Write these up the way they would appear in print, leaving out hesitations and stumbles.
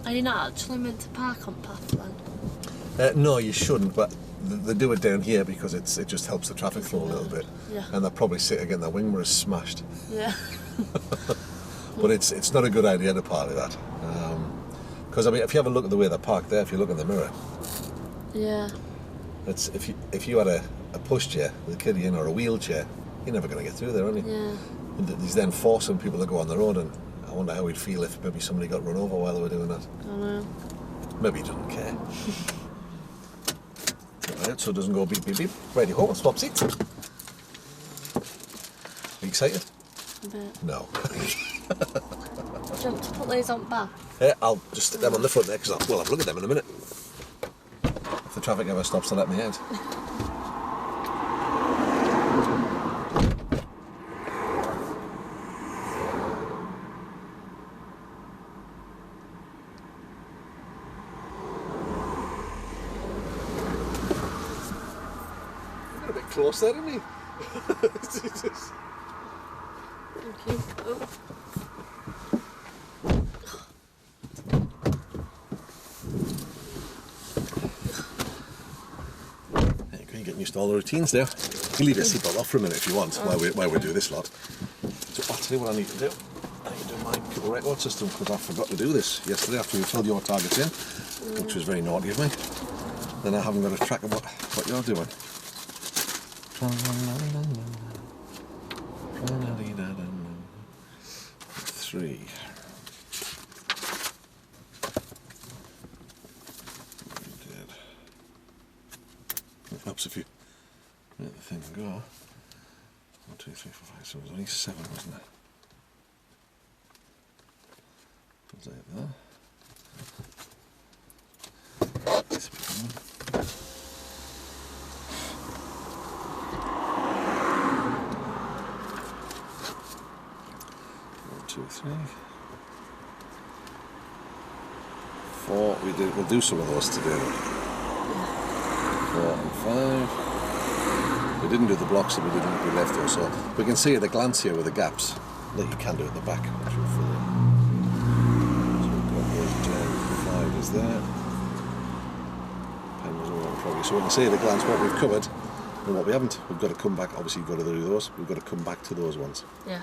Are you not actually meant to park on pathland? No, you shouldn't, but they do it down here because it just helps the traffic flow a little bit. Yeah. And they'll probably sit again, their wing mirror's smashed. Yeah. But it's not a good idea to park like that. Because I mean, if you have a look at the way they're parked there, if you look in the mirror, Yeah. it's if you had a pushchair with a kiddie in or a wheelchair, you're never going to get through there, are you? Yeah. And he's then forcing people to go on the road, and I wonder how he'd feel if maybe somebody got run over while they were doing that. I know. Maybe he doesn't care. Right, so it doesn't go beep beep beep. Ready, ho, swap seats. Are you excited? A bit. No. Do you want to put these on back? Yeah, I'll just stick them on the front there because we'll have a look at them in a minute. If the traffic ever stops to let me out. A bit close there, didn't he? Thank you. Oh. You're getting used to all the routines there. You can leave your seatbelt off for a minute if you want while we do this lot. So I'll tell you what I need to do. I need to do my pupil record system because I forgot to do this yesterday after you filled your targets in, which was very naughty of me. Then I haven't got a track of what you're doing. 3. It helps if you let the thing go. 1, 2, 3, 4, 5. So it was only 7, wasn't it? Was that there? This bit one. 1, 2, 3. 4. We'll do some of those today. 4 and 5. We didn't do the blocks that we left those, so we can see at a glance here with the gaps that you can do at the back. Which we'll fill in. So we've got those down. 5 is there. Pen was all in progress. So we can see at a glance what we've covered and what we haven't. We've got to come back. Obviously, you've got to do those. We've got to come back to those ones. Yeah.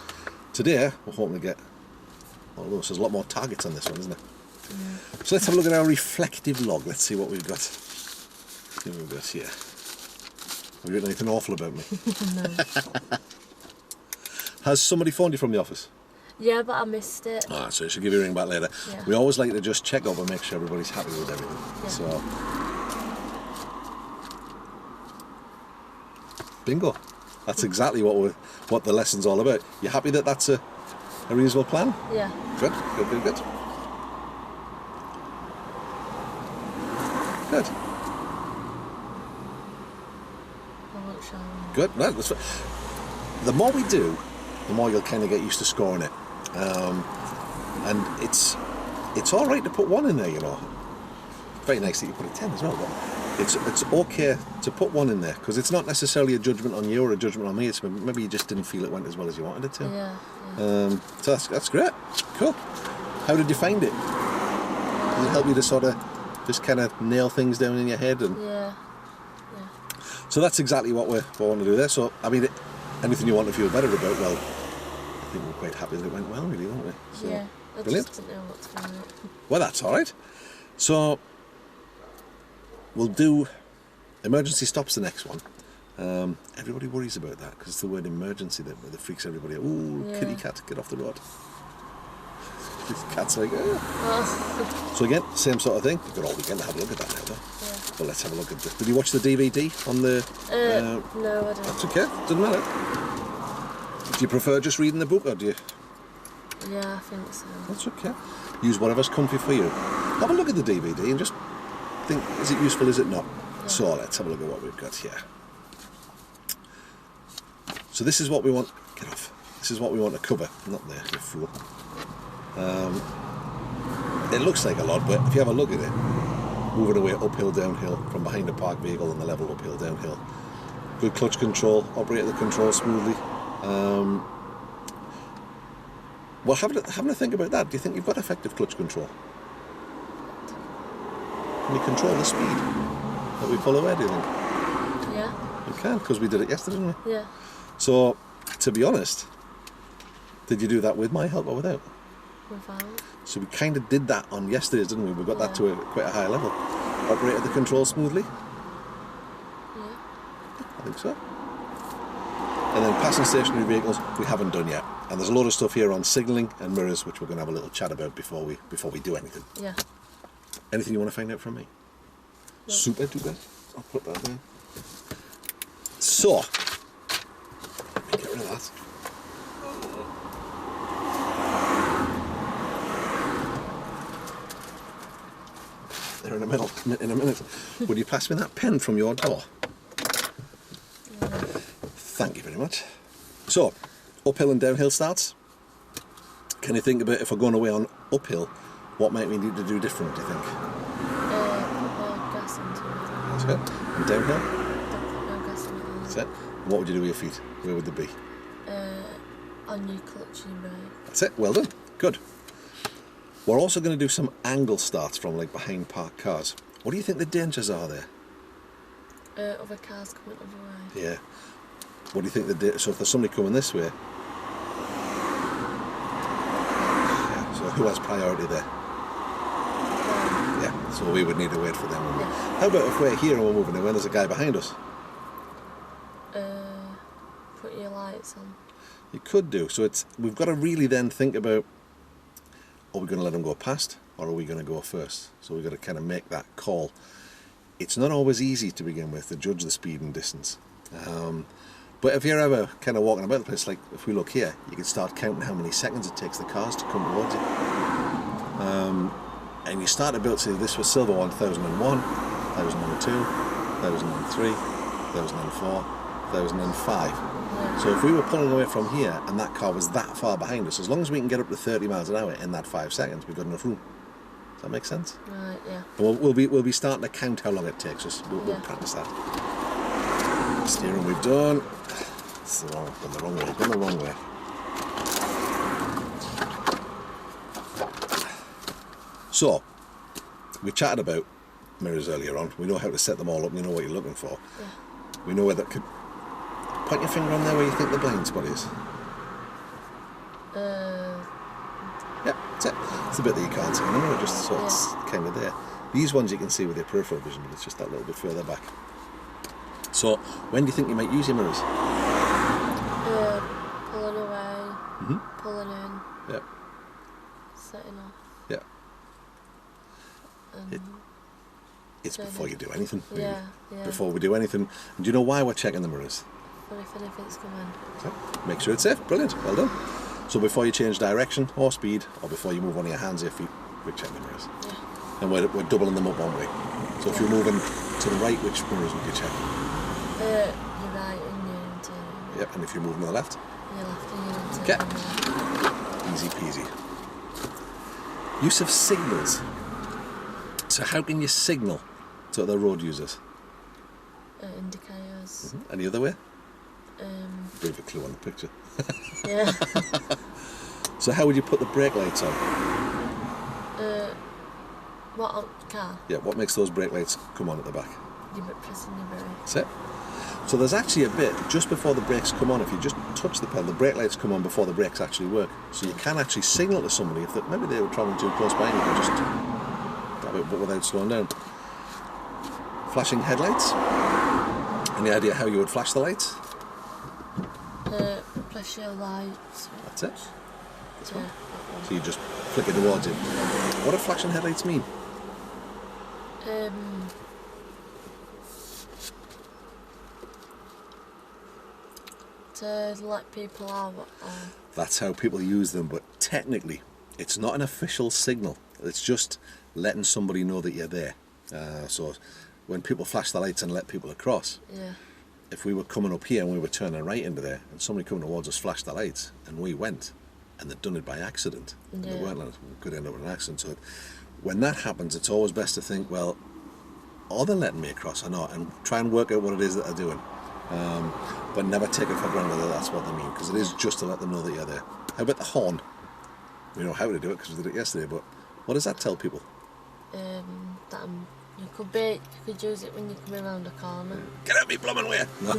Today, we're hoping to get all those. There's a lot more targets on this one, isn't there? Yeah. So let's have a look at our reflective log. Let's see what we've got. See what we've got here. Have you written anything awful about me? No. Has somebody phoned you from the office? Yeah, but I missed it. Ah, so I should give you a ring back later. Yeah. We always like to just check up and make sure everybody's happy with everything. Yeah. So, bingo. That's exactly what the lesson's all about. You happy that that's a reasonable plan? Yeah. Good, good, good, good. Good. I won't show you. Good. No, that's fine. The more we do, the more you'll kind of get used to scoring it. And it's all right to put 1 in there, you know. Very nice that you put a 10 as well, but it's okay to put 1 in there because it's not necessarily a judgment on you or a judgment on me. It's maybe you just didn't feel it went as well as you wanted it to. Yeah. So that's great. Cool. How did you find it? Did it help you to sort of just kind of nail things down in your head? And Yeah. so that's exactly what we want to do there. So I mean, anything you want to feel better about, well, I think we're quite happy that it went well, really, weren't we? So, Yeah. I brilliant. just didn't know what to do with it. Well, that's all right. So we'll do emergency stops the next one. Everybody worries about that because it's the word emergency that freaks everybody out. Ooh, Yeah. kitty cat, get off the road. The cat's like, oh. Well, So again, same sort of thing. You've got all weekend to have a look at that now, though. yeah. Well, let's have a look at this. Did you watch the DVD on the... No, I don't. That's okay, doesn't matter. Do you prefer just reading the book, or do you... Yeah, I think so. That's okay. Use whatever's comfy for you. Have a look at the DVD and just think, is it useful, is it not? Yeah. So let's have a look at what we've got here. So this is what we want... Get off. This is what we want to cover. Not there, you fool. It looks like a lot, but if you have a look at it, moving away uphill, downhill, from behind a parked vehicle on the level uphill, downhill. Good clutch control, operate the control smoothly. Well, having a think about that, do you think you've got effective clutch control? Can you control the speed that we pull away, do you think? Yeah. You can, because we did it yesterday, didn't we? Yeah. So, to be honest, did you do that with my help or without? Without. So we kind of did that on yesterday's, didn't we? We got that to quite a high level. Operated the control smoothly? Yeah. I think so. And then passing stationary vehicles, we haven't done yet. And there's a lot of stuff here on signalling and mirrors, which we're going to have a little chat about before we do anything. Yeah. Anything you want to find out from me? No. Super duper. I'll put that there. So, let me get rid of that. There in a minute. Would you pass me that pen from your door? Yeah. Thank you very much. So, uphill and downhill starts. Can you think about if we're going away on uphill, what might we need to do different, do you think? Put more gas into it. That's it. And downhill? Don't put no gas in it. That's it. And what would you do with your feet? Where would they be? On your clutch and brake. That's it. Well done. Good. We're also going to do some angle starts from like behind parked cars. What do you think the dangers are there? Other cars coming other way. Yeah. What do you think so if there's somebody coming this way? Yeah. So who has priority there? Yeah. So we would need to wait for them. Yeah. How about if we're here and we're moving away and there's a guy behind us? Put your lights on. You could do. So we've got to really then think about, are we going to let them go past or are we going to go first? So we've got to kind of make that call. It's not always easy to begin with to judge the speed and distance. But if you're ever kind of walking about the place, like if we look here, you can start counting how many seconds it takes the cars to come towards you. And you start to build, say this was silver 1001, 1002, 1003, 1004, 1005. Yeah. So if we were pulling away from here and that car was that far behind us, as long as we can get up to 30 miles an hour in that 5 seconds, we've got enough room. Does that make sense? Right, yeah. We'll be starting to count how long it takes us. We'll practice that. Steering we've done. It's the wrong way. Gone the wrong way. So, we chatted about mirrors earlier on. We know how to set them all up. We know what you're looking for. Yeah. We know where that could. Point your finger on there where you think the blind spot is. Yeah, that's it. It's the bit that you can't see in the mirror, just so it's kind of there. These ones you can see with your peripheral vision, but it's just that little bit further back. So, when do you think you might use your mirrors? Pulling away, pulling in, Yep. setting off. Yeah. It's before you do anything. Really. Yeah. Before we do anything. And do you know why we're checking the mirrors? But if anything's coming. So, make sure it's safe. Brilliant. Well done. So before you change direction or speed, or before you move on your hands or your feet, we check the mirrors. Yeah. And we're doubling them up, aren't we? So if you're moving to the right, which mirrors would you check? Your right and your interior. Yep. And if you're moving to the left? Your left and your interior. Okay. Easy peasy. Use of signals. So how can you signal to other road users? Indicators. Any other way? Bit of a clue on the picture. Yeah. So how would you put the brake lights on? What on car? Yeah, what makes those brake lights come on at the back? You're pressing your brake. That's it. So there's actually a bit, just before the brakes come on, if you just touch the pedal, the brake lights come on before the brakes actually work. So you can actually signal to somebody if maybe they were travelling too close by and you can just grab it but without slowing down. Flashing headlights. Any idea how you would flash the lights? Press your lights. That's it. Yeah. So you just flick it towards you. What do flashing headlights mean? To let people out. That's how people use them, but technically it's not an official signal. It's just letting somebody know that you're there. So when people flash the lights and let people across, if we were coming up here and we were turning right into there and somebody coming towards us flashed the lights and we went and they'd done it by accident and they weren't letting us, we could end up with an accident. So when that happens, it's always best to think, well, are they letting me across or not, and try and work out what it is that they're doing. But never take it for granted that that's what they mean, because it is just to let them know that you're there. How about the horn? We know how to do it because we did it yesterday, but what does that tell people? That I'm You could use it when you're coming around a corner. Get out me blooming way! No.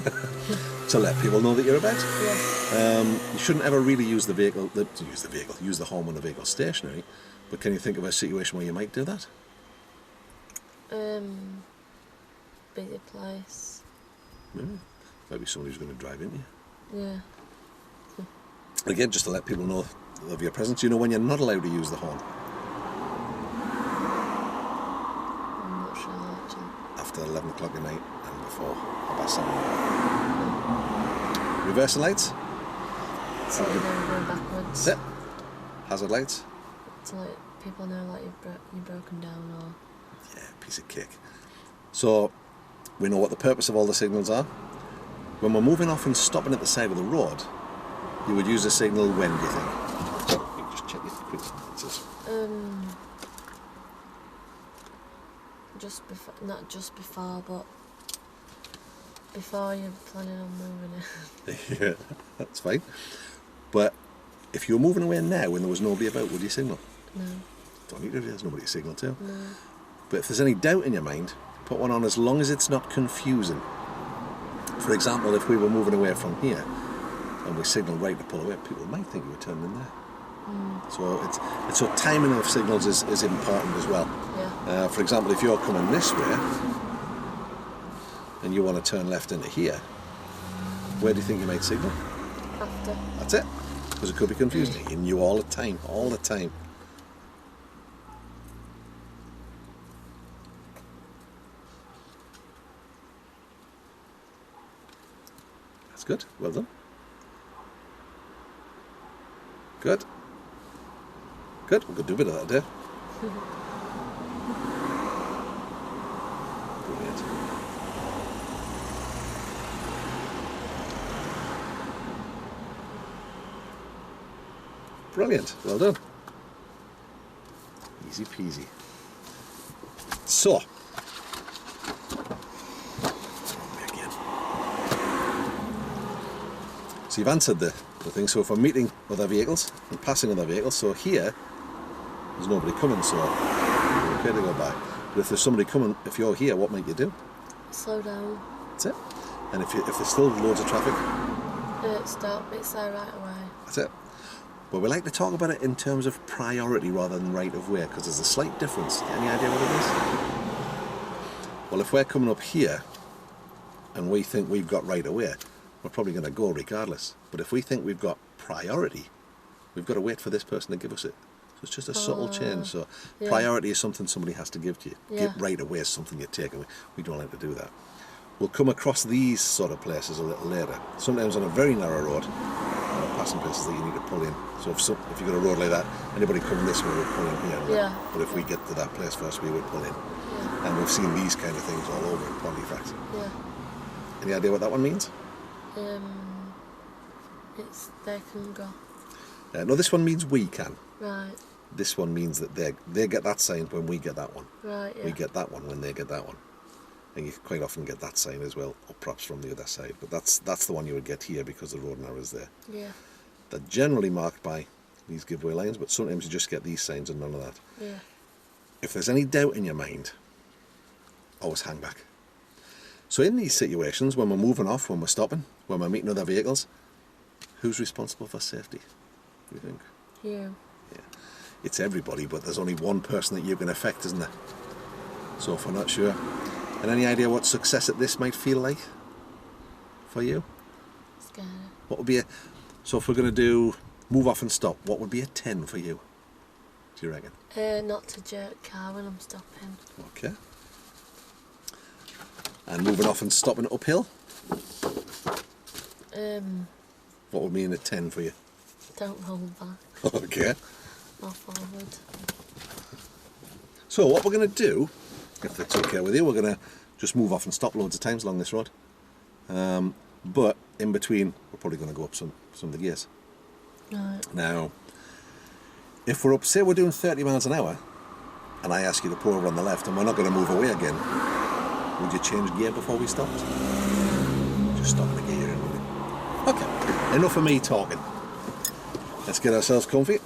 To let people know that you're about. Yeah. You shouldn't ever really use the horn when the vehicle's stationary, but can you think of a situation where you might do that? Busy place. Maybe somebody who's going to drive into you. Yeah. Again, just to let people know of your presence, you know when you're not allowed to use the horn? I'm not sure actually. After 11 o'clock at night and before about 7. Reversing lights? So you know going backwards. Yep. Hazard lights? To let people know like you're broken down or... Yeah, piece of cake. So, we know what the purpose of all the signals are. When we're moving off and stopping at the side of the road, you would use a signal when, do you think? You just check it quick. Just before, not just before, but before you're planning on moving it. Yeah, that's fine. But if you were moving away now when there was nobody about, would you signal? No. Don't need to, there's nobody to signal to. No. But if there's any doubt in your mind, put one on as long as it's not confusing. For example, if we were moving away from here and we signalled right to pull away, people might think you were turning in there. So timing of signals is important as well. Yeah. For example, if you're coming this way and you want to turn left into here, where do you think you might signal? After. That's it. Because it could be confusing. You knew all the time, all the time. That's good. Well done. Good. Good. We could do a bit of that, Dave. Brilliant. Brilliant. Well done. Easy peasy. So. Again. So you've answered the thing. So if I'm meeting other vehicles and passing other vehicles, so here there's nobody coming, so you're okay to go by. But if there's somebody coming, if you're here, what might you do? Slow down. That's it. And if there's still loads of traffic, Stop. It's there right away. that's it. But we like to talk about it in terms of priority rather than right of way, because there's a slight difference. Any idea what it is? Well, if we're coming up here and we think we've got right of way, we're probably going to go regardless. But if we think we've got priority, we've got to wait for this person to give us it. So it's just a subtle change. So yeah. priority is something somebody has to give to you. Yeah. Right away is something you take, and we don't like to do that. We'll come across these sort of places a little later. Sometimes on a very narrow road, passing places that you need to pull in. So if you've got a road like that, anybody coming this way would pull in here. Yeah. But if we get to that place first, we would pull in. Yeah. And we've seen these kind of things all over in Polyfact. Yeah. Any idea what that one means? It's they can go. No, this one means we can. Right. This one means that they get that sign when we get that one. Right. Yeah. We get that one when they get that one. And you quite often get that sign as well, or perhaps from the other side. But that's the one you would get here because the road narrow is there. Yeah. They're generally marked by these giveaway lines, but sometimes you just get these signs and none of that. Yeah. If there's any doubt in your mind, always hang back. So in these situations, when we're moving off, when we're stopping, when we're meeting other vehicles, who's responsible for safety, do you think? You. Yeah. It's everybody, but there's only one person that you can affect, isn't there? So if we're not sure. And any idea what success at this might feel like for you? Scared. What would be so if we're going to do move off and stop, what would be a 10 for you, do you reckon? Not to jerk car when I'm stopping. Okay. And moving off and stopping uphill? What would mean a 10 for you? Don't hold back. Okay. Or forward. So what we're going to do, if that's okay with you, we're going to just move off and stop loads of times along this road. But in between, we're probably going to go up some of the gears. Right. Now, if we're up, say we're doing 30 miles an hour, and I ask you to pull over on the left, and we're not going to move away again, would you change gear before we stopped? Just stop the gear in, would you? Okay, enough of me talking. Let's get ourselves comfy.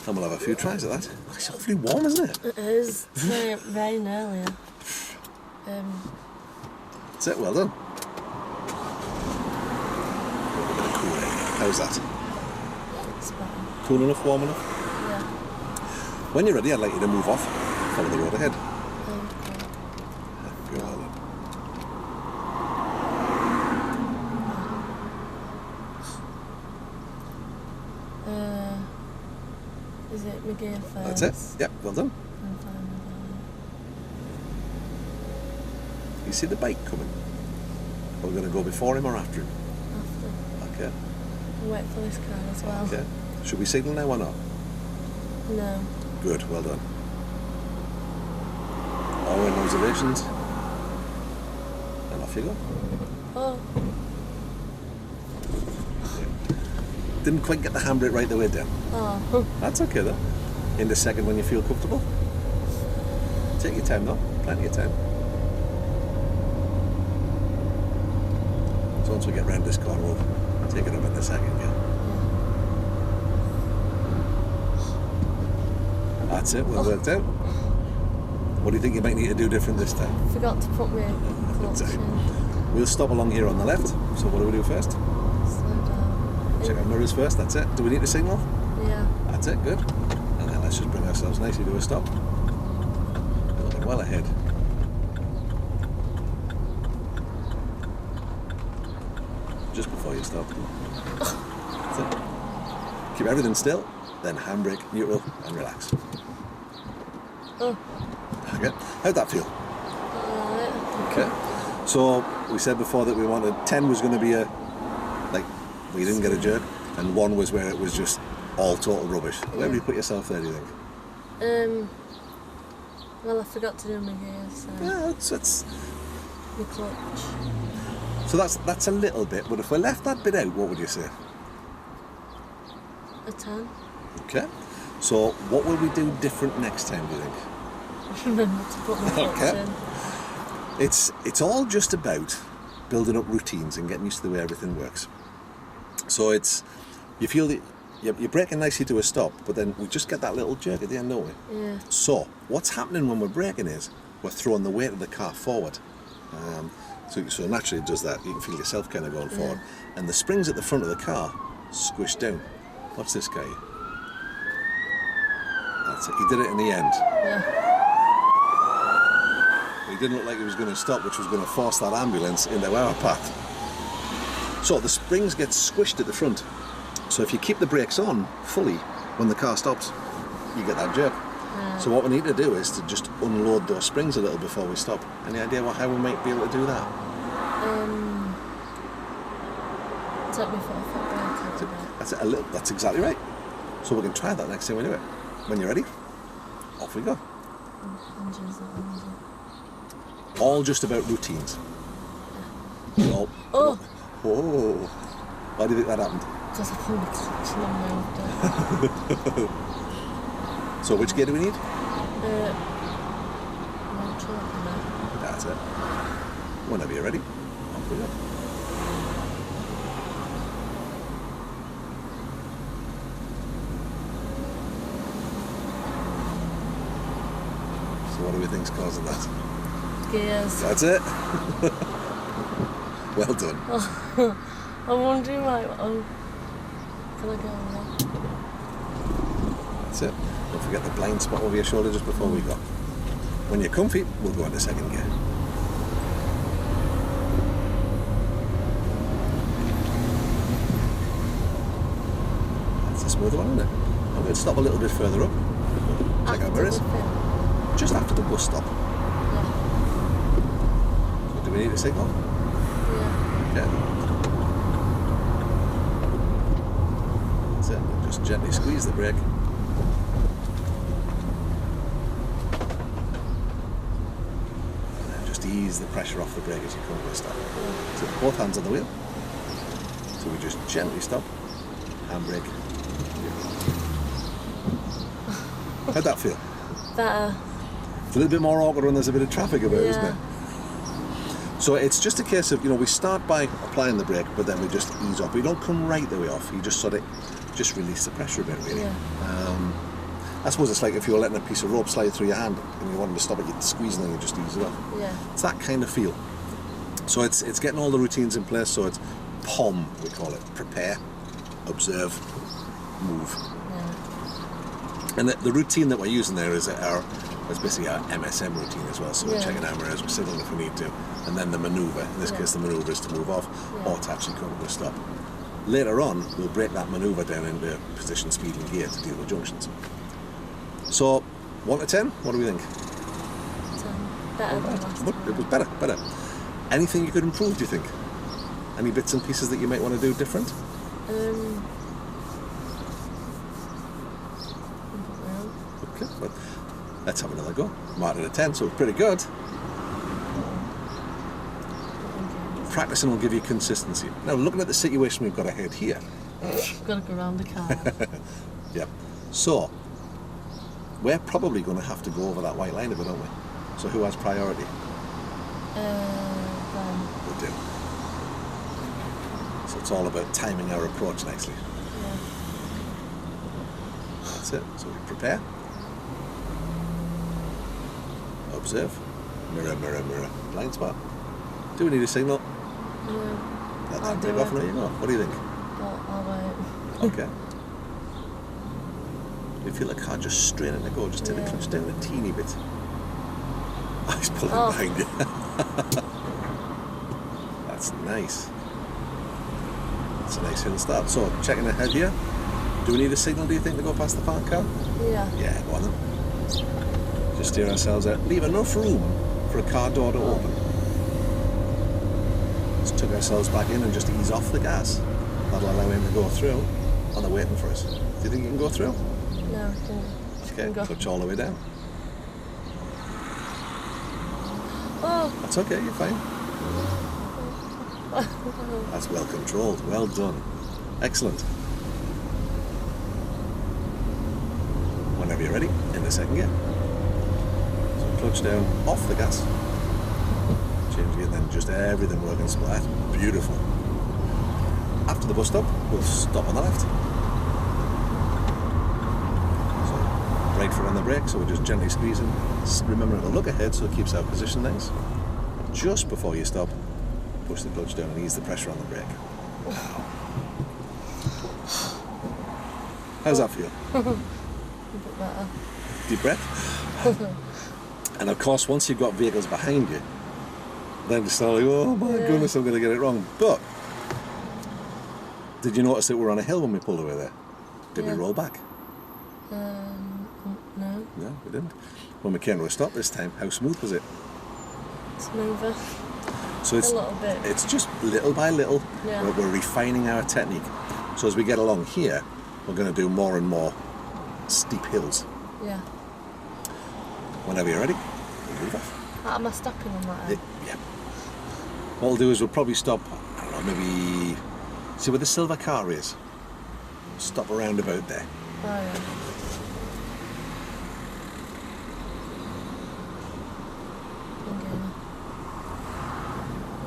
And we'll have a few tries at that. It's awfully warm, isn't it? It is. It's like rain earlier. That's it, well done. A bit of cooling. How's that? It's better. Cool enough, warm enough? Yeah. When you're ready, I'd like you to move off. Follow the road ahead. Okay. Go well then. Is it McGee first? That's it. Yep, well done. You see the bike coming? Are we going to go before him or after him? After. Okay. I'll wait for this car as well. Okay. Should we signal now or not? No. Good, well done. All in observations. And off you go. Oh. Didn't quite get the handbrake right the way down. Oh. That's okay though. In the second when you feel comfortable. Take your time though, plenty of time. So once we get round this corner, we'll take it up in the second gear. That's it, well worked out. What do you think you might need to do different this time? Forgot to put my clutch in. We'll stop along here on the left. So what do we do first? Slow down. Check our mirrors first, that's it. Do we need to signal? Yeah. That's it, good. And then let's just bring ourselves nicely to a stop. We're looking well ahead. Just before you stop. That's it. Keep everything still, then handbrake, neutral, and relax. Oh. Okay. How'd that feel? Okay. So we said before that we wanted 10 was going to be we didn't get a jerk, and 1 was where it was just all total rubbish. Where do you put yourself there, do you think? Well, I forgot to do my gears, so... Yeah, that's My clutch. so that's a little bit, but if we left that bit out, what would you say? A 10. Okay. So what will we do different next time, do you think? Remember to put my clutch Okay. in. It's all just about building up routines and getting used to the way everything works. So you feel that you're braking nicely to a stop, but then we just get that little jerk at the end, don't we? Yeah. So what's happening when we're braking is we're throwing the weight of the car forward. So naturally it does that. You can feel yourself kind of going forward. And the springs at the front of the car squish down. What's this guy? That's it. He did it in the end. Yeah. He didn't look like he was going to stop, which was going to force that ambulance into our path. So the springs get squished at the front. So if you keep the brakes on fully when the car stops, you get that jerk. Yeah. So what we need to do is to just unload those springs a little before we stop. Any idea how we might be able to do that? Take my foot off that brake. That's exactly right. So we can try that next time we do it. When you're ready, off we go. Engine's not on, is it? All just about routines. Oh! Whoa! Why do you think that happened? Because I pulled my clutch and I moved it. So which gear do we need? Neutral, no. That's it. Whenever you're ready, off we go. So what do we think's causing that? Gears. That's it. Well done. I'm wondering why. Oh, can I go on there? That's it. Don't forget the blind spot over your shoulder just before we go. When you're comfy, we'll go into second gear. That's a smoother one, isn't it? I'm going to stop a little bit further up. Check out where it is. Just after the bus stop. Yeah. So do we need a signal? Yeah. Okay. That's it. Just gently squeeze the brake. And then just ease the pressure off the brake as you come to a stop. So both hands on the wheel. So we just gently stop. Handbrake. How'd that feel? Better. It's a little bit more awkward when there's a bit of traffic about, isn't it? So it's just a case of, we start by applying the brake, but then we just ease off. We don't come right the way off. You just just release the pressure a bit, really. Yeah. I suppose it's like if you were letting a piece of rope slide through your hand and you wanted to stop it, you'd squeeze and then you just ease it off. Yeah. It's that kind of feel. So it's getting all the routines in place. So it's POM, we call it: prepare, observe, move. Yeah. And the routine that we're using there is basically our MSM routine as well. So we're Yeah. checking our mirrors, we're signaling if we need to, and then the manoeuvre. In this Yeah. case, the manoeuvre is to move off Yeah. or to actually come to a stop. Later on, we'll break that manoeuvre down into position, speed, and gear to deal with junctions. So, 1 to 10, what do we think? Better than last time. It was better. Anything you could improve, do you think? Any bits and pieces that you might want to do different? Okay, well, let's have another go. Marked at a 10, so it's pretty good. Practicing will give you consistency. Now, looking at the situation we've got ahead here. I've got to go around the car. Yeah. So, we're probably going to have to go over that white line a bit, aren't we? So who has priority? We do. So it's all about timing our approach nicely. Yeah. That's it. So we prepare. Observe. Mirror, mirror, mirror. Blind spot. Do we need a signal? No. Let I'll that do take off it. and let you go. What do you think? I'll wait. Okay. You feel the car just straining to go, just take the clutch down a teeny bit. Oh, he's pulling behind you. That's nice. That's a nice hill start. So, checking ahead here. Do we need a signal, do you think, to go past the parked car? Yeah. Yeah, go on then. Just steer ourselves out. Leave enough room for a car door to open. Just tuck ourselves back in and just ease off the gas. That'll allow him to go through. Oh, they're waiting for us. Do you think you can go through? No, I can Okay, go. clutch all the way down. Oh! That's okay, you're fine. That's well controlled. Well done. Excellent. Whenever you're ready, in the second gear. So clutch down, off the gas. Change gear, then just everything working splat. Beautiful. After the bus stop, we'll stop on the left. So right foot on the brake, so we're just gently squeezing. Remember to look ahead so it keeps our position nice. Just before you stop, push the clutch down and ease the pressure on the brake. How's that feel? A bit better. Deep breath. And of course, once you've got vehicles behind you, then it's not like, oh my goodness, I'm going to get it wrong. But did you notice that we're on a hill when we pulled away there? Did we roll back? No. No, we didn't. When we came to a stop this time, how smooth was it? Smoother. So it's A little bit. It's just little by little. Yeah. We're refining our technique. So as we get along here, we're going to do more and more steep hills. Yeah. Whenever you're ready, we'll move off. Am I stopping on that end? Yeah. What we'll do is we'll probably stop, I don't know, maybe see where the silver car is. Stop around about there. Oh, yeah.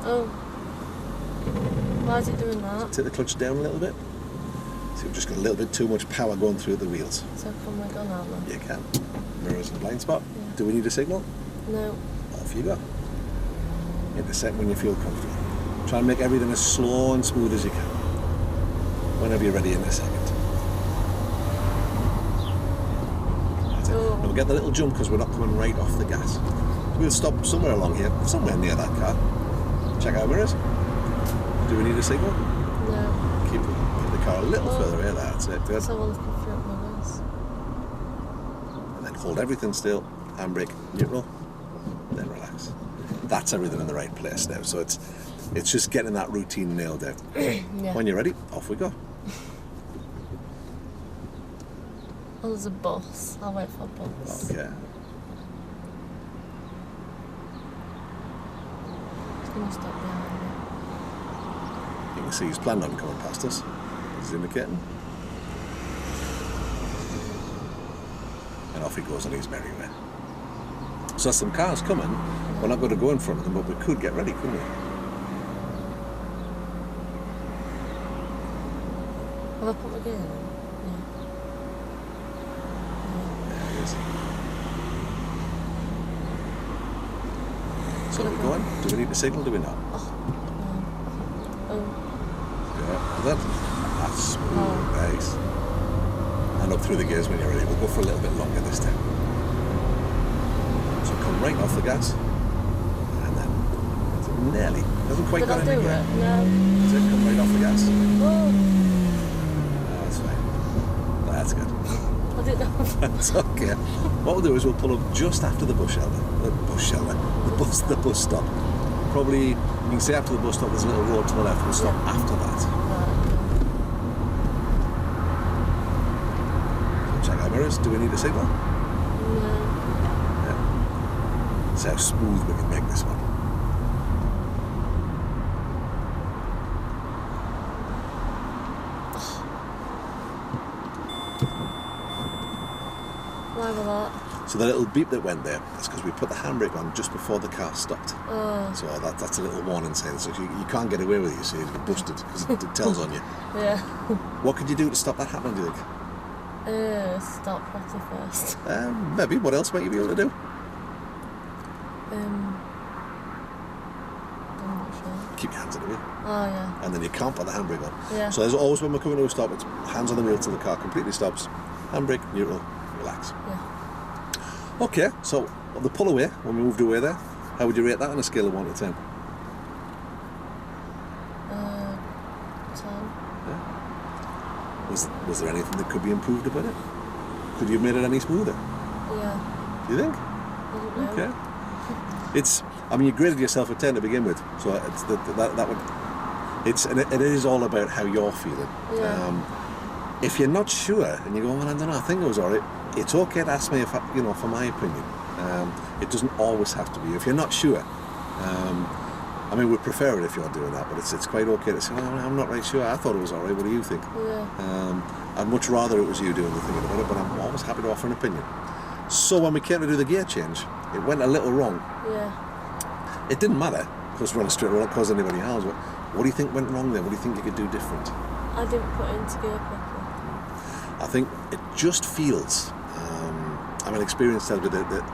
Oh. Why is it doing that? Take the clutch down a little bit. See, we've just got a little bit too much power going through the wheels. So can we go now then? You can. Mirrors and blind spot. Yeah. Do we need a signal? No. Off you go. Intersect when you feel comfortable. Try and make everything as slow and smooth as you can. Whenever you're ready in a second. That's it. Oh. And we'll get the little jump because we're not coming right off the gas. We'll stop somewhere along here, somewhere near that car. Check our mirrors. Do we need a signal? No. Keep the car a little further away. That's it. Good. So we'll look at front mirrors. And then hold everything still. Handbrake, neutral. Then relax. That's everything in the right place now. So it's just getting that routine nailed down. Yeah. When you're ready, off we go. Oh, there's a bus. I'll wait for a bus. Okay. It's going to stop behind me. You can see he's planned on coming past us. He's indicating. And off he goes on his merry way. So some cars coming. We're not going to go in front of them, but we could get ready, couldn't we? Have I put my gear in? is. So are we going? Do we need to signal? Do we not? Yeah, is that? That's smooth, nice. And up through the gears when you're ready. We'll go for a little bit longer this time. So come right off the gas. And then nearly. Hasn't quite got in the gear. No. Does it come right off the gas? Oh, That's fine. That's good. I didn't know. That's okay. What we'll do is we'll pull up just after the bus shelter. The bus stop. Probably, you can see after the bus stop there's a little road to the left. We'll stop after that. So check our mirrors. Do we need a signal? No. Yeah. See how smooth we can make this one. Why was that? So the little beep that went there is because we put the handbrake on just before the car stopped. So that's a little warning saying so you can't get away with it, you see, you get busted because it tells on you. Yeah. What could you do to stop that happening, do you think? Stop pretty first. Maybe. What else might you be able to do? I'm not sure. Keep your hands in the wheel. Oh, yeah. And then you can't put the handbrake on. Yeah. So there's always when we're coming to a stop, it's hands on the wheel till the car completely stops. Handbrake, neutral, relax. Yeah. Okay, so on the pull away, when we moved away there, how would you rate that on a scale of 1 to 10? 10. Yeah. Was there anything that could be improved about it? Could you have made it any smoother? Yeah. Do you think? I don't know. Okay. You graded yourself a 10 to begin with, so it's that would. It is all about how you're feeling. Yeah. If you're not sure and you go, well, I don't know, I think it was alright. It's okay to ask me if for my opinion. It doesn't always have to be. If you're not sure, we prefer it if you're doing that, but it's quite okay to say, well, I'm not right sure. I thought it was alright. What do you think? Yeah. I'd much rather it was you doing the thinking about it, but I'm always happy to offer an opinion. So when we came to do the gear change, it went a little wrong. Yeah. It didn't matter because we're on a straight, we're not causing anybody harm. But what do you think went wrong there? What do you think you could do different? I didn't put it into gear properly. I think it just feels. An experience tells me that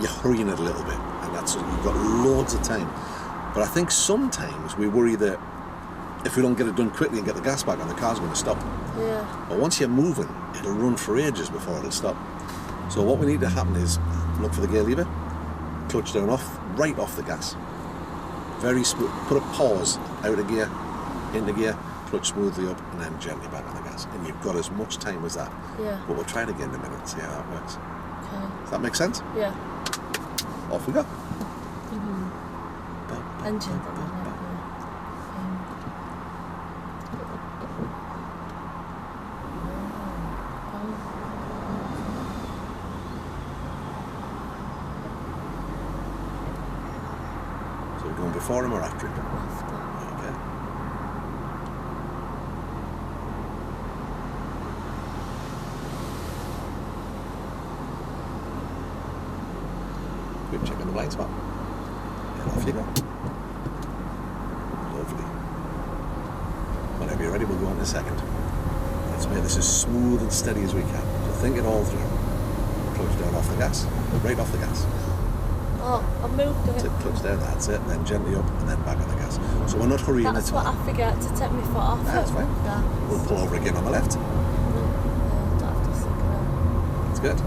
you're hurrying it a little bit, and that's you've got loads of time. But I think sometimes we worry that if we don't get it done quickly and get the gas back on, the car's going to stop. Yeah. But once you're moving, it'll run for ages before it'll stop. So what we need to happen is look for the gear lever, clutch down right off the gas. Very smooth. Put a pause out of gear, into gear, clutch smoothly up, and then gently back on the gas. And you've got as much time as that. Yeah. But we'll try it again in a minute and see how that works. Okay. Does that make sense? Yeah. Off we go. Engine. So we're going before him or after him? After. Okay. Good, checking the blind spot. And off you go. Lovely. Whenever you're ready, we'll go on in a second. Let's make this as smooth and steady as we can. So think it all through. Clutch down off the gas, right off the gas. Oh, I moved That's it. it, clutch down, that's it, and then gently up and then back on the gas. So we're not hurrying That's at what all. I forget to take my foot off it. That's fine. Yeah. We'll pull over again on the left. Don't have to signal. That's good.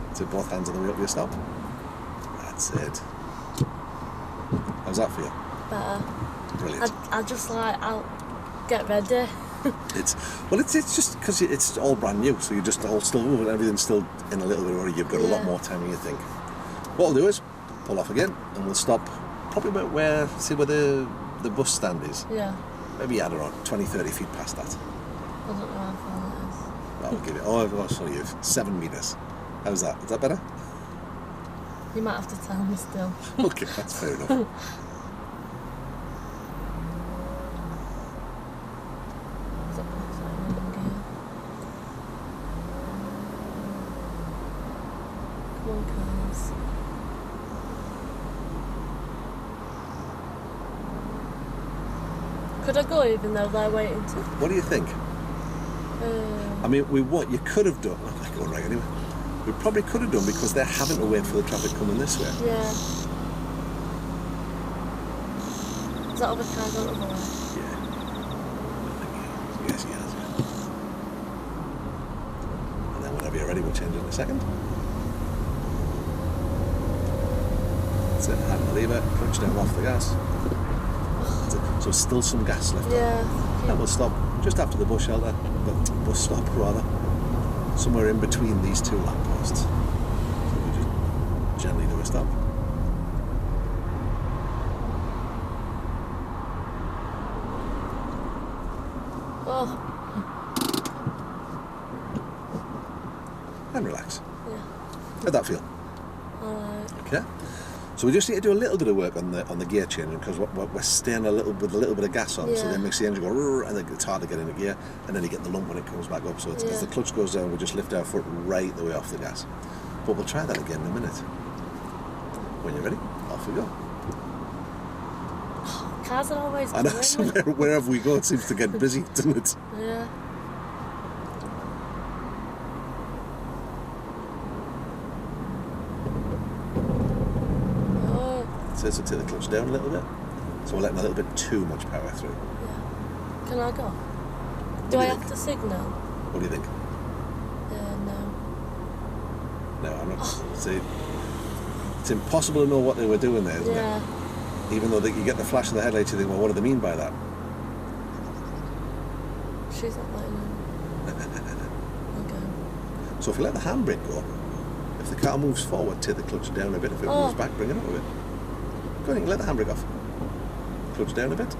That's it, both hands on the wheel till you stop. That's it. How's that for you? Better. Brilliant. I just I'll get ready. It's just because it's all brand new, so you're just all still moving, everything's still in a little bit of hurry. You've got a lot Yeah. more time than you think. What we'll do is pull off again, and we'll stop probably about where the bus stand is. Yeah. Maybe I don't know, 20, 30 feet past that. I don't know how far it is. That'll give it. Oh, sorry, you've 7 meters. How's that? Is that better? You might have to tell me still. Okay, that's fair enough. Come on, cars. Could I go even though they're waiting to? What do you think? I mean, what you could have done, I'm not going right anyway. We probably could have done because they're having to wait for the traffic coming this way. Yeah. Is that other car gone other way? Yeah. Yes, he has, yeah. And then whenever you're ready, we'll change it in a second. That's it, hand the lever, clutch down off the gas. That's it. So still some gas left on. Yeah. And we'll stop just after the bus shelter, the bus stop rather, somewhere in between these two lampposts. So we just gently do a stop. Oh. And relax. Yeah. How'd that feel? Alright. Okay. So we just need to do a little bit of work on the gear changing because we're staying with a little bit of gas on, so Yeah. then makes the engine go rrr, and then it's hard to get into gear, and then you get the lump when it comes back up. So it's, as the clutch goes down, we just lift our foot right the way off the gas. But we'll try that again in a minute. When you're ready, off we go. Cars are always I know, going. so wherever we go, it seems to get busy, doesn't it? Yeah. Oh. So take the clutch down a little bit. So we're letting a little bit too much power through. Yeah. Can I go? Do do I you have think? to signal? What do you think? No. No, I'm not. See, it's impossible to know what they were doing there, isn't Yeah. it? Even though you get the flash of the headlights, you think, well, what do they mean by that? She's not letting him. Okay. So if you let the handbrake go, if the car moves forward, take the clutch down a bit. If it moves back, bring it up a bit. Go on, you can let the handbrake off. Clutch down a bit.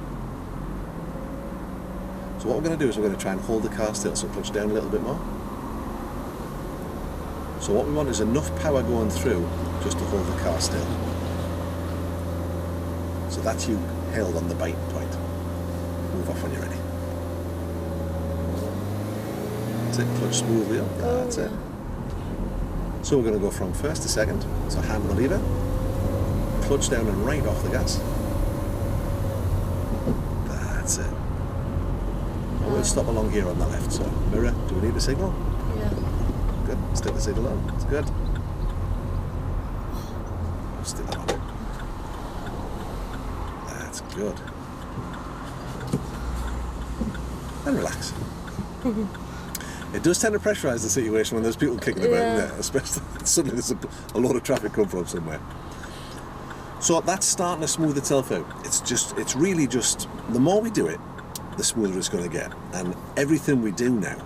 So what we're going to do is we're going to try and hold the car still, so clutch down a little bit more. So what we want is enough power going through just to hold the car still. So that's you held on the bite point. Move off when you're ready. That's it, clutch smoothly up. That's it. So we're going to go from first to second. So hand the lever, clutch down and right off the gas. That's it. And we'll stop along here on the left. So mirror, do we need a signal? Yeah. Good. Stick the signal on. That's good. Stick that on. That's good. And relax. It does tend to pressurise the situation when there's people kicking about in there, especially suddenly there's a lot of traffic come from somewhere. So that's starting to smooth itself out. It's really just, the more we do it, the smoother it's going to get. And everything we do now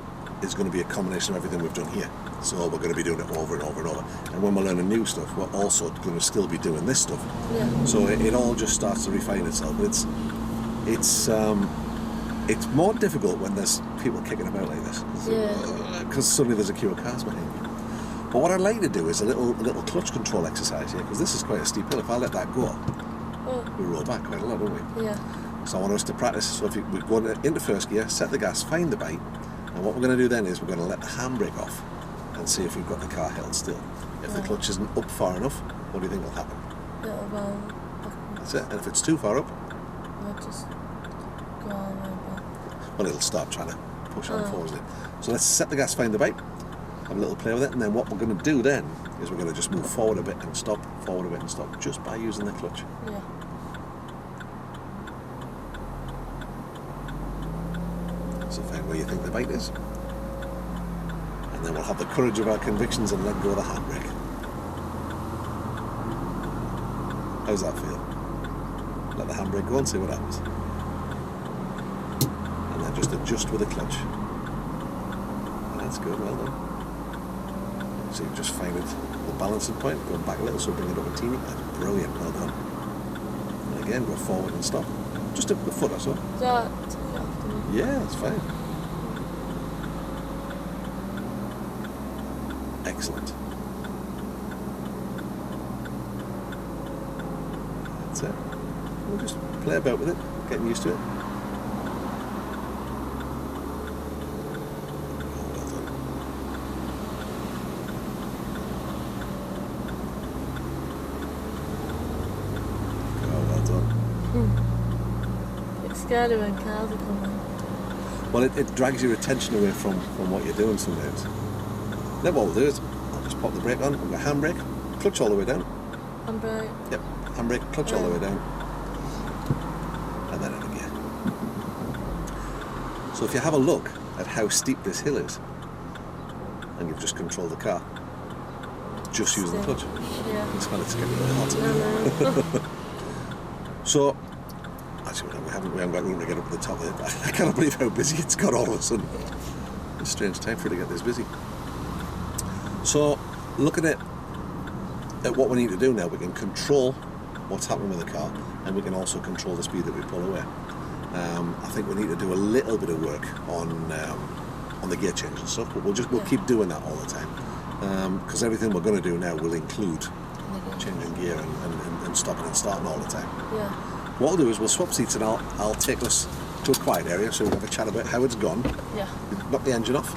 is going to be a combination of everything we've done here. So we're going to be doing it over and over and over. And when we're learning new stuff, we're also going to still be doing this stuff. Yeah. So it all just starts to refine itself. But it's more difficult when there's people kicking about like this. Because suddenly there's a queue of cars behind you. But what I'd like to do is a little clutch control exercise here, because this is quite a steep hill. If I let that go, we roll back quite a lot, don't we? Yeah. So I want us to practice. So if we go into first gear, set the gas, find the bite, and what we're going to do then is we're going to let the handbrake off and see if we've got the car held still. If the clutch isn't up far enough, what do you think will happen? It'll go. That's it. And if it's too far up, I'll just go all the way back. well, it'll start trying to push on forwards. So let's set the gas, find the bite, have a little play with it, and then what we're going to do then is we're going to just move forward a bit and stop, forward a bit and stop, just by using the clutch. Yeah. So find where you think the bite is. And then we'll have the courage of our convictions and let go of the handbrake. How's that feel? Let the handbrake go and see what happens. And then just adjust with the clutch. That's good, well done. So you just find it, the balancing point, go back a little, so bring it up a teeny. That's brilliant, well done. And again, go forward and stop. Just a foot or so. So, take it after me. Yeah, that's fine. Excellent. That's it. We'll just play about with it, getting used to it. scary when cars are coming. Well, it drags your attention away from what you're doing sometimes. Then what we'll do is, I'll just pop the brake on, we've got handbrake, clutch all the way down. Handbrake. Yep, handbrake, clutch all the way down. And then out of gear. So if you have a look at how steep this hill is, and you've just controlled the car, just using the clutch. Yeah. It's getting really hot. No. So, actually, we haven't got room to get up to the top of it. I cannot believe how busy it's got all of a sudden. It's a strange time for it to get this busy. So, looking at what we need to do now, we can control what's happening with the car, and we can also control the speed that we pull away. I think we need to do a little bit of work on the gear change and stuff, but we'll keep doing that all the time, because everything we're going to do now will include changing gear and stopping and starting all the time. Yeah. What I'll do is we'll swap seats, and I'll take us to a quiet area so we can have a chat about how it's gone. Yeah. Knock the engine off.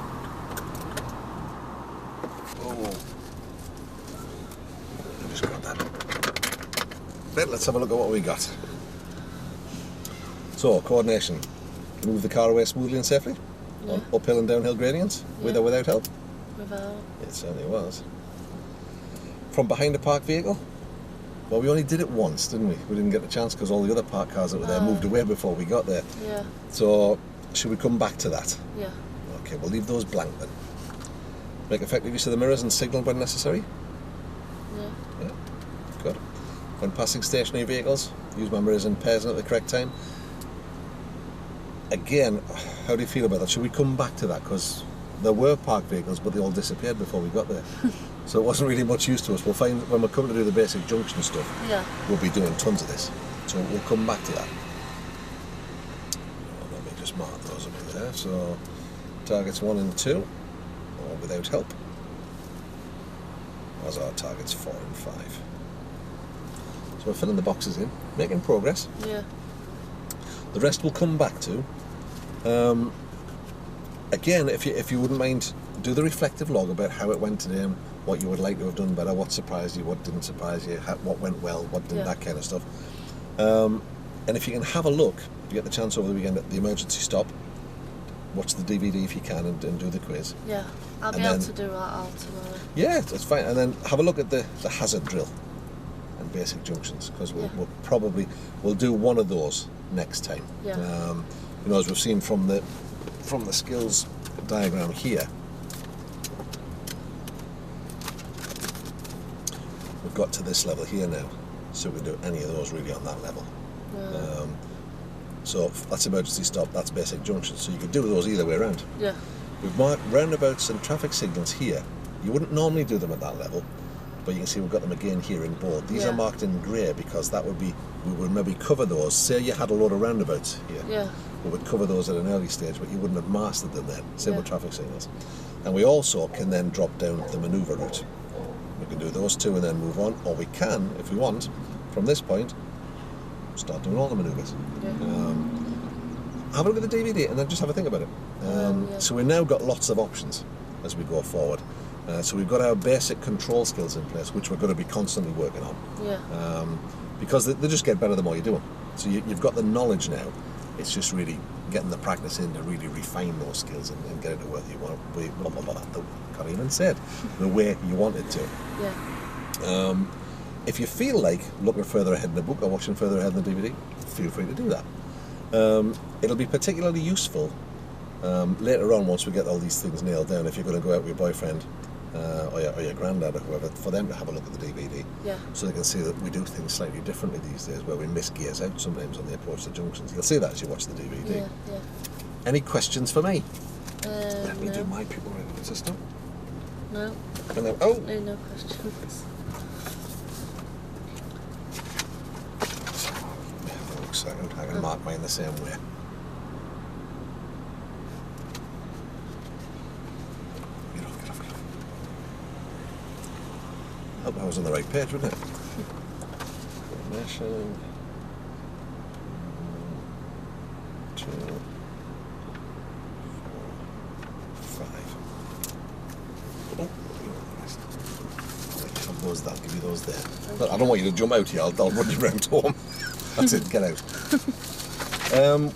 Oh, I just got that. Right, let's have a look at what we got. So, coordination. Move the car away smoothly and safely? Yeah. Uphill and downhill gradients? With or without help? Without. It certainly was. From behind a parked vehicle? Well, we only did it once, didn't we? We didn't get the chance because all the other parked cars that were there moved away before we got there. Yeah. So, should we come back to that? Yeah. Okay, we'll leave those blank then. Make effective use of the mirrors and signal when necessary? Yeah. Yeah, good. When passing stationary vehicles, use my mirrors in pairs and at the correct time. Again, how do you feel about that? Should we come back to that? Because there were parked vehicles, but they all disappeared before we got there. So it wasn't really much use to us. We'll find when we come to do the basic junction stuff, we'll be doing tons of this. So we'll come back to that. Let me just mark those up there. So targets 1 and 2, or without help. As our targets 4 and 5. So we're filling the boxes in, making progress. Yeah. The rest we'll come back to. Again, if you wouldn't mind, do the reflective log about how it went today and what you would like to have done better, what surprised you, what didn't surprise you, what went well, what didn't, that kind of stuff. And if you can have a look, if you get the chance over the weekend, at the emergency stop, watch the DVD if you can and do the quiz. Yeah, I'll be able to do that all tomorrow. Yeah, that's fine. And then have a look at the hazard drill and basic junctions, because we'll do one of those next time. Yeah. You know, as we've seen from the skills diagram here, we've got to this level here now, so we can do any of those really on that level. Yeah. So that's emergency stop, that's basic junction, so you could do those either way around. Yeah. We've marked roundabouts and traffic signals here. You wouldn't normally do them at that level, but you can see we've got them again here in bold. These are marked in grey because that would be, we would maybe cover those. Say you had a load of roundabouts here. Yeah. We would cover those at an early stage, but you wouldn't have mastered them then. Same with traffic signals. And we also can then drop down the manoeuvre route. We can do those two and then move on, or we can, if we want, from this point, start doing all the manoeuvres. Yeah. Have a look at the DVD and then just have a think about it. So we've now got lots of options as we go forward. So we've got our basic control skills in place, which we're going to be constantly working on. Yeah. Because they just get better the more you do them. So you've got the knowledge now. It's just really getting the practice in to really refine those skills and get it to where you want it. Can't even say it. The way you want it to. Yeah. If you feel like looking further ahead in the book or watching further ahead in the DVD, feel free to do that. It'll be particularly useful later on once we get all these things nailed down, if you're going to go out with your boyfriend or your granddad or whoever, for them to have a look at the DVD, so they can see that we do things slightly differently these days, where we miss gears out sometimes on the approach to junctions. You'll see that as you watch the DVD. Yeah. Yeah. Any questions for me? Let me No. do my pupil rating system. No. And then, No questions. Looks like I can mark mine the same way. Get off. Hope I was on the right page, wouldn't it? Coordination. 2, 4, 5. Oh, have those there. I'll give you those there. Okay. I don't want you to jump out here. I'll run you round home. That's it. Get out. Um,